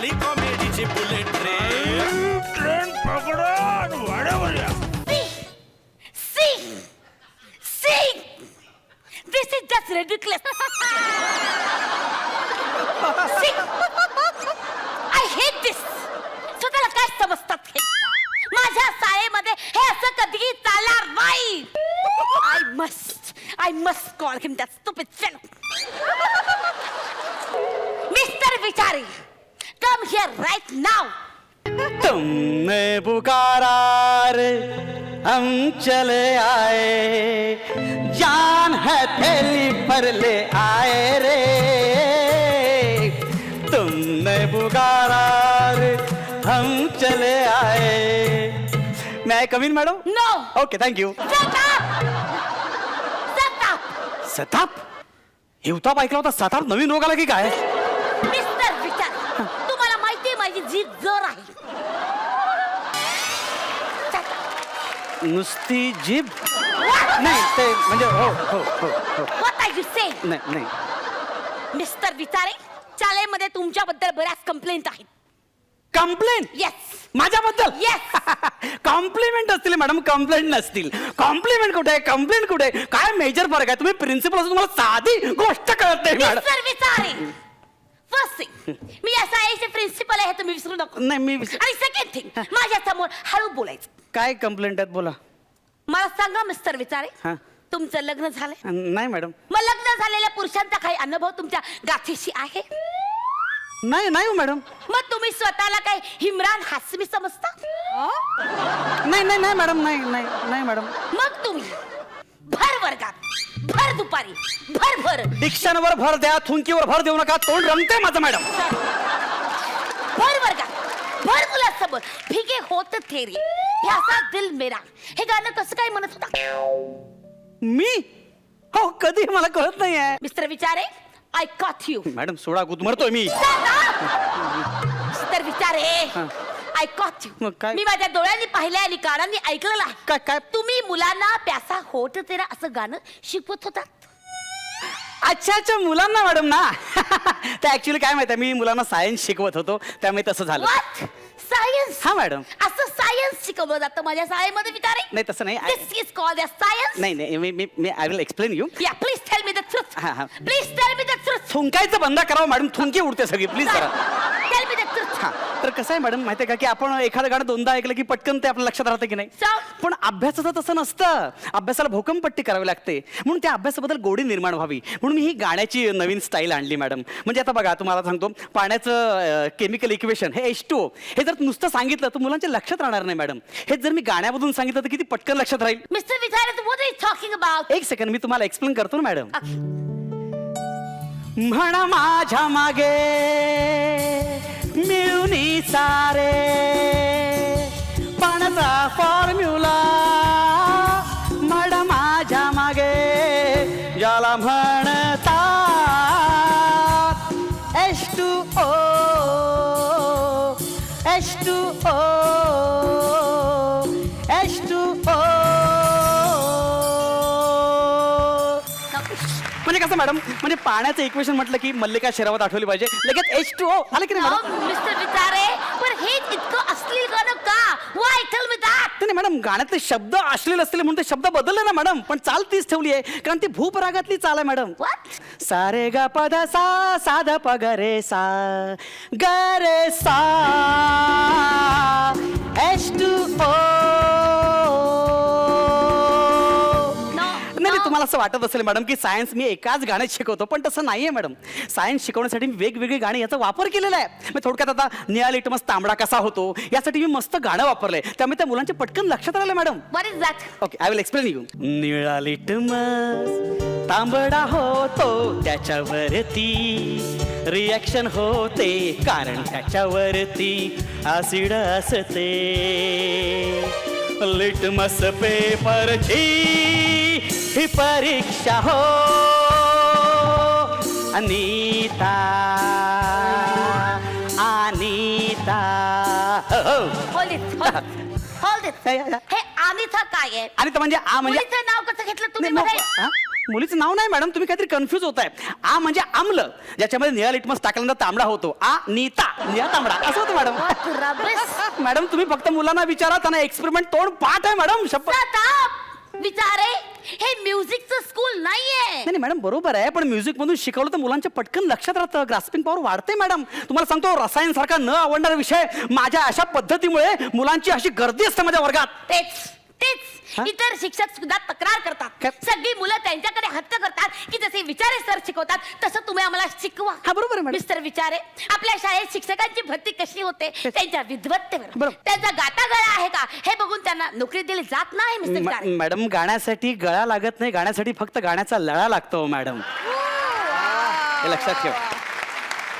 झाली कॉमेडीची bullet train पकडा आणि वाड्यावर या. This is just ridiculous. I hate this. स्वतःला काय समजतात हे? माझ्या शाळेमध्ये हे असं कधीही चालणार नाही. I must call him that stupid fellow. Mr. Vichari, come here right now. तुमने पुकारा रे हम चले आए, जान है थैली पर ले आए रे. तुमने पुकारा रे हम चले आए. May I come in madam? No. Okay thank you. Shut up. Shut up. सताप? हे उताप ऐकला होता. सताप नवीन रोग आला की काय? मिस्टर विचार, तुम्हाला माहितीये माझी जीभ जर आहे. नुसती जीभ नाही ते म्हणजे हो हो हो हो What are you saying? नाही नाही. मिस्टर विचारे, शाळेमध्ये तुमच्याबद्दल बऱ्याच कंप्लेंट आहेत. कंप्लेंट? येस. माझ्याबद्दल? येस. कॉम्प्लिमेंट असतील मॅडम, कंप्लेंट नसतील. कॉम्प्लिमेंट कुठे आहे, कंप्लेंट कुठे आहे? काय मेजर फरक आहे? तुम्ही प्रिन्सिपल असून तुम्हाला साधी गोष्ट कळत नाही मॅडम. मिस्टर विचारे, फर्स्ट थिंग, मी या शाळेचे प्रिन्सिपल आहे हे तुम्ही विसरू नको. नाही मी आणि सेकंड थिंग, माझ्या समोर हळू बोलायचं. काय कंप्लेंट आहेत बोला. मला सांगा मिस्टर विचारे, हा. तुमचं लग्न झालंय? नाही मॅडम. मग लग्न झालेल्या पुरुषांचा काही अनुभव तुमच्या गाठीशी आहे? नाही नाही हो मॅडम. मग तुम्ही स्वतःला काय इम्रान हासमी समजता? नाही नाही नाही मॅडम. नाही नाही नाही मॅडम. मग तुम्ही भर वर्गात, भर दुपारी, भर डिक्शनवर भर द्या, थुंकीवर भर देऊ नका. तोंड रमते माझं मॅडम. भर वर्गात, भर मुलासमोर भिगे होत थे रे प्यासा दिल मेरा हे गाणं कसं काय म्हणत होता? मी? हो कधी मला कळत नाही आहे. Mister Vichare, I caught you. Madam सोडा, गुदमरतोय मी. मिस्टर विचारे, आय कॉट मग यू. काय? मी माझ्या डोळ्यांनी पाहिलंय आणि कानांनी ऐकलेलं आहे. काय काय? तुम्ही मुलांना प्यासा होत तेरा असं गाणं शिकवत होता. अच्छा अच्छा, मुलांना मॅडम ना. ते ऍक्च्युली काय माहिती, मी मुलांना सायन्स शिकवत होतो त्यामुळे तसं झालं. What? सायन्स? हा मॅडम. असं सायन्स शिकवलं जातं माझ्या शाळेमध्ये विचारे? नाही तसं नाही. This is called as science? नाही नाही मी I will explain you. Yeah, please tell me the truth. हा, हा. Please tell me the truth. थुंकायचं बंद करावं मॅडम, थुंकी उडते सगळी. प्लीज करा. Tell me the truth. हा तर कसं आहे मॅडम माहिती आहे का, की आपण एखादं गाणं दोनदा ऐकलं की पटकन ते आपल्या लक्षात राहतं की नाही. So? पण अभ्यासाचं तसं नसतं. अभ्यासाला भोकमपट्टी करावी लागते. म्हणून त्या अभ्यासाबद्दल गोडी निर्माण व्हावी म्हणून मी ही गाण्याची नवीन स्टाईल आणली मॅडम. म्हणजे आता बघा तुम्हाला सांगतो, पाण्याचं केमिकल इक्वेशन हे H2O हे जर नुसतं सांगितलं तर मुलांच्या लक्षात राहणार नाही मॅडम. हे जर मी गाण्यामधून सांगितलं तर किती पटकन लक्षात राहील. Mr. Vichara, what are you talking about? एक सेकंड मी तुम्हाला एक्सप्लेन करतो ना मॅडम. Okay. म्हण माझ्या मागे मिळूनी सारे पाण्याचा फॉर्म्युला. म्हण माझ्या मागे ज्याला म्हणतात H2O H2O H2O. म्हणजे कसं मॅडम, म्हणजे पाण्याचं इक्वेशन म्हटलं की मल्लिका शेरावत आठवली पाहिजे, लगेच H2O आलं की नाही No, मॅडम. Mr. Vichare, पण हे इतकं अश्लील गाणं का? Why? Tell me that. नाही मॅडम, गाण्यातले शब्द अश्लील असलेले म्हणून ते शब्द बदलले ना मॅडम, पण चाल तीच ठेवली आहे कारण ती भूपरागातली चाल आहे मॅडम. What? सा रे ग प ध सा सा ध प ग रे सा ग रे सा H2O. नाही तुम्हाला असं वाटत असेल मॅडम की सायन्स मी एकाच गाण्यात शिकवतो, पण तसं नाहीये मॅडम. सायन्स शिकवण्यासाठी मी वेगवेगळी गाणी याचा वापर केलेला आहे. मी थोडक्यात आता निळा लिटमस तांबडा कसा होतो यासाठी मी मस्त गाणं वापरलंय, त्यामुळे त्या मुलांच्या पटकन लक्षात राहिलं madam. What is that? Okay I will explain you. निळा लिटमस तांबडा होतो त्याच्यावरती रिॲक्शन होते कारण त्याच्यावरती ऍसिड असते. लिटमस पेपरची ही परीक्षा हो Anita Anita. Hold it. Hold it. या. हे अनिता काय आहे? अनिता म्हणजे आ म्हणजे मुलीचं नाव कसं घेतलं तुम्ही? नाही, मध्ये? हा? मुलीचं नाव नाही मॅडम, तुम्ही काहीतरी कन्फ्युज होताय. आ म्हणजे आम्ल, ज्याच्यामध्ये निळा लिटमस टाकल्यानंतर तांबडा होतो. आ नीता, निळा तांबडा असं होतं मॅडम. What rubbish. मॅडम तुम्ही फक्त मुलांना विचारा, त्यांना एक्सपेरिमेंट तोंड पाठ आहे मॅडम. शपथ. Shut up. विचारे, हे म्युझिकचं स्कूल नाहीये. नाही मॅडम बरोबर आहे, पण म्युझिक मधून शिकवलं तर मुलांच्या पटकन लक्षात राहतं, ग्रास्पिंग पॉवर वाढते मॅडम. तुम्हाला सांगतो, रसायन सारखा न आवडणारा विषय माझ्या अशा पद्धतीमुळे मुलांची अशी गर्दी असते माझ्या वर्गात. तेच इतर शिक्षक सुद्धा तक्रार करतात. काय? सगळी मुलं त्यांच्याकडे हट्ट करतात की जसे विचारे सर शिकवतात तसं तुम्ही आम्हाला शिकवा. हा बरोबर आहे मॅडम. मिस्टर विचारे, आपल्या शाळेत शिक्षकांची भरती कशी होते त्यांच्या विद्वत्तेवर, बरोबर. त्यांचा गातागळा आहे का हे बघून त्यांना नोकरी दिली जात नाही. मिस्टर विचारे, मॅडम गाण्यासाठी गळा लागत नाही, गाण्यासाठी फक्त गाण्याचा लळा लागतो मॅडम. हे लक्षात ठेव.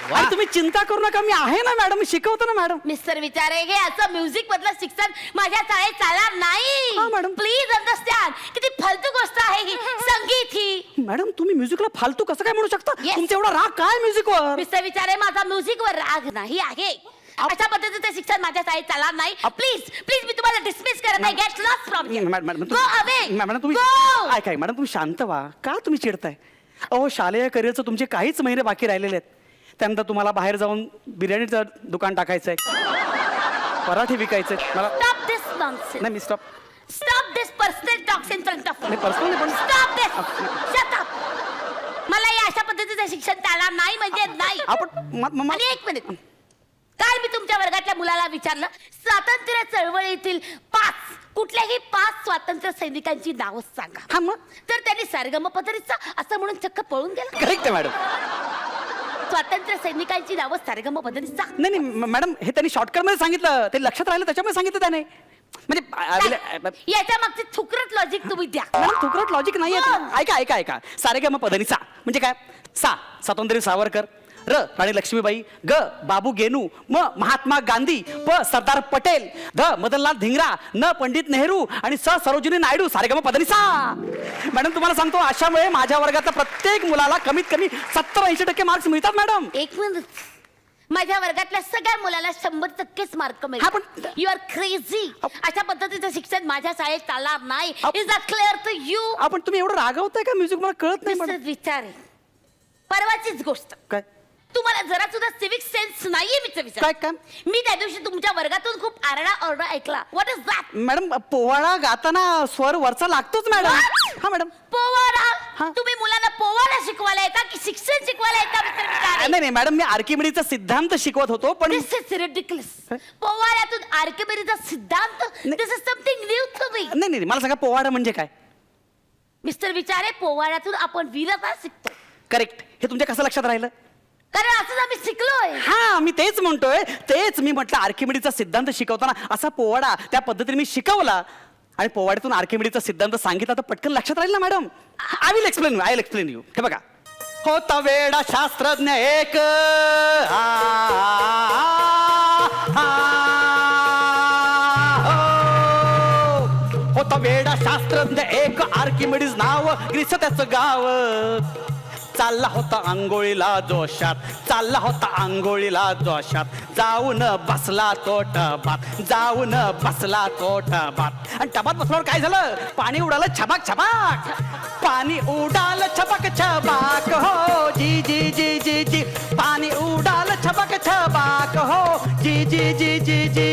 आणि तुम्ही चिंता करू नका, मी आहे ना मॅडम, मी शिकवतो ना मॅडम. मिस्टर विचारे, हे असं म्युझिक मधलं शिक्षण माझ्या शाळेत चालणार हा, नाही. मॅडम. प्लीज अंडरस्टँड, किती फालतू गोष्ट आहे ही संगीत ही. मॅडम तुम्ही म्युझिकला फालतू कसं काय म्हणू शकता? Yes. तुमचा एवढा राग काय म्युझिकवर? मिस्टर विचारे, माझा म्युझिकवर राग नाही आहे. अशा पद्धतीचं शिक्षण माझ्या शाळेत चालणार नाही. प्लीज मी तुम्हाला डिसमिस करत नाही. Get lost from here. Madam go away. Madam तुम्ही काय मॅडम तुम्ही शांत व्हा. का तुम्ही चिडताय? अहो शालेय करिअरचं तुमचे काहीच महिने बाकी राहिलेले आहेत. त्यानंतर तुम्हाला बाहेर जाऊन बिर्याणीचं दुकान टाकायचंय, पराठे विकायचे. मला स्टॉप दिस नॉनसेन्स. नाही मी stop this personal talks in front of नाही पर्सनली पण स्टॉप दिस. Shut up. मला या अशा पद्धतीचं शिक्षण चालणार नाही म्हणजे नाही. आपण आणि एक मिनिट, काल मी तुमच्या वर्गातल्या मुलाला विचारलं, स्वातंत्र्य चळवळीतील कुठल्याही 5 स्वातंत्र्य सैनिकांची नावं सांगा. हा मग तर त्यांनी सरगम पदरीचा असं म्हणून चक्क पळून गेला. करेक्ट आहे मॅडम. स्वातंत्र्य सैनिकांची नावं सरगम पदरीचा. नाही मॅडम हे त्यांनी शॉर्टकट मध्ये सांगितलं, ते लक्षात राहिलं त्याच्यामुळे सांगितलं त्याने. म्हणजे याच्या मागचे थुकरट लॉजिक तुम्ही द्या. मॅडम तुकरट लॉजिक नाही आहे. ऐका सारेगम पदनीचा म्हणजे काय? सा स्वातंत्र्य सावरकर, र राणी लक्ष्मीबाई, ग बाबू गेनू, म महात्मा गांधी, प सरदार पटेल, ध मदनलाल धिंगरा, न पंडित नेहरू आणि स सरोजिनी नायडू. सारेगम पदनिसा. मॅडम तुम्हाला सांगतो, अशामुळे माझ्या वर्गातल्या प्रत्येक मुलाला कमीत कमी 70-80% मार्क्स मिळतात मॅडम. एक मिनिट, माझ्या वर्गातल्या सगळ्या मुलाला 100% मार्क हा, मिळतात. पण- यू आर क्रेझी. अशा पद्धतीचं शिक्षण माझ्या शाळेत चालणार नाही. Is that clear to you? आपण तुम्ही एवढं रागवताय का? म्युझिक मला कळत नाही मॅडम. विचारे, परवाचीच गोष्ट, काय तुम्हाला जरा सुद्धा सिविक सेन्स नाहीये. काय काय? मी त्या दिवशी तुमच्या वर्गातून खूप आरडा ऐकला. What is that? मॅडम पोवाडा गाताना स्वर वरचा लागतोच मॅडम. हा मॅडम. पोवाडा? हा. तुम्ही मुलांना पोवाडा शिकवायला येता की शिक्षण शिकवायला येता? मिस्टर विचारे, नाही मॅडम मी आर्किमिडीचा सिद्धांत शिकवत होतो पण दिस इज रिडिक्युलस. पोवाड्यातून आर्किमिडीचा सिद्धांत, this is something new to me. नाही मला सांगा पोवाडा म्हणजे काय? मिस्टर विचारे, पोवाड्यातून आपण वीरता शिकतो. करेक्ट. हे तुमच्या कसं लक्षात राहिलं? कारण असंच आम्ही शिकलोय. हा मी तेच म्हणतोय. तेच मी म्हटलं आर्किमिडीचा सिद्धांत शिकवताना असा पोवाडा त्या पद्धतीने मी शिकवला आणि पोवाड्यातून आर्किमिडीचा सिद्धांत सांगितला तर पटकन लक्षात राहील ना madam. I will explain you. हे बघा, होता वेडा शास्त्रज्ञ एक, होता वेडा शास्त्रज्ञ एक, आर्किमिडीज नाव, ग्रीस त्याचं गाव. चालला होता आंघोळीला जोशात, चालला होता आंघोळीला जोशात, जाऊन बसला तो टबात, जाऊन बसला तो टबात. आणि टबात बसल्यावर काय झालं? पाणी उडालं छबाक छबाक, पाणी उडालं छबाक छबाक. हो जी जी जी जी जी, पाणी उडालं छबाक छबाक. हो जी जी जी जी जी.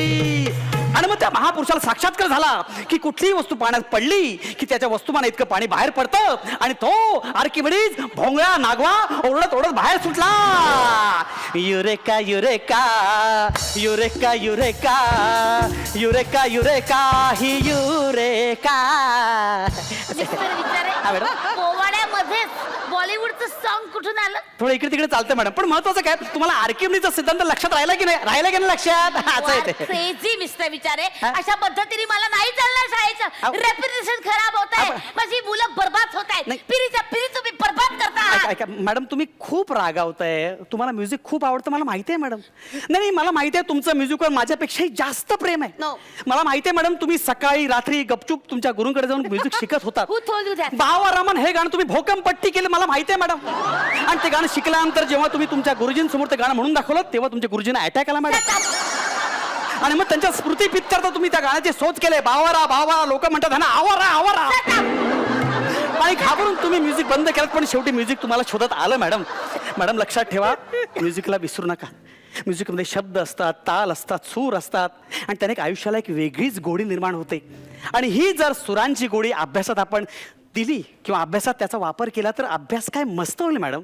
आणि मग त्या महापुरुषाला साक्षात्कार झाला की कुठलीही वस्तू पाण्यात पडली की त्याच्या वस्तुमाना इतकं पाणी बाहेर पडतं. आणि तो आर्किमिडीज भोंगळा नागवा ओरडत बाहेर सुटला. Eureka eureka eureka eureka eureka eureka ही युरेका. मिस्टर विचारे, हा, मॅडम. पोवाड्यामध्येच बॉलिवूडचं सॉन्ग कुठून आलं? थोडं इकडे तिकडे चालतं मॅडम, पण महत्वाचं काय तुम्हाला आर्किमिडीचा सिद्धांत लक्षात राहिला की नाही लक्षात? असं आहे ते. क्रेझी मिस्टर विचारे, हा? अशा पद्धतीने मला नाही चालणार शाळेचं. अहो. रेप्युटेशन खराब होत आहे, माझी मुलं बर्बाद होत आहेत. नाही. पिढीच्या पिढी तुम्ही बर्बाद करता आहात. ऐका मॅडम तुम्ही खूप रागावताय. तुम्हाला म्युझिक खूप आवडतं मला माहिती आहे मॅडम. नाही मला माहिती आहे तुमचं म्युझिकवर माझ्यापेक्षाही जास्त प्रेम आहे. No. मला माहिती आहे मॅडम तुम्ही सकाळी रात्री गपचूप तुमच्या गुरुंकडे जाऊन म्युझिक शिकत होता. Who told you that? बावा रामन हे गाणं तुम्ही भोकंपट्टी केलं मला माहिती आहे मॅडम. आणि ते गाणं शिकल्यानंतर जेव्हा तुम्ही तुमच्या गुरुजींसमोर ते गाणं म्हणून दाखवलं तेव्हा तुमच्या गुरुजींना अटॅक आला मॅडम. आणि मग त्यांच्या स्मृती पित्तर्थ तुम्ही त्या गाण्याचे सोच केले. बावारा बावारा लोक म्हणतात ना आवारा आवारा. आणि घाबरून तुम्ही म्युझिक बंद केलं, पण शेवटी म्युझिक तुम्हाला शोधत आलं मॅडम. मॅडम लक्षात ठेवा, म्युझिकला विसरू नका. म्युझिकमध्ये शब्द असतात, ताल असतात, सूर असतात आणि त्याने एक आयुष्याला एक वेगळीच गोडी निर्माण होते. आणि ही जर सुरांची गोडी अभ्यासात आपण दिली किंवा अभ्यासात त्याचा वापर केला तर अभ्यास काय मस्त होईल मॅडम.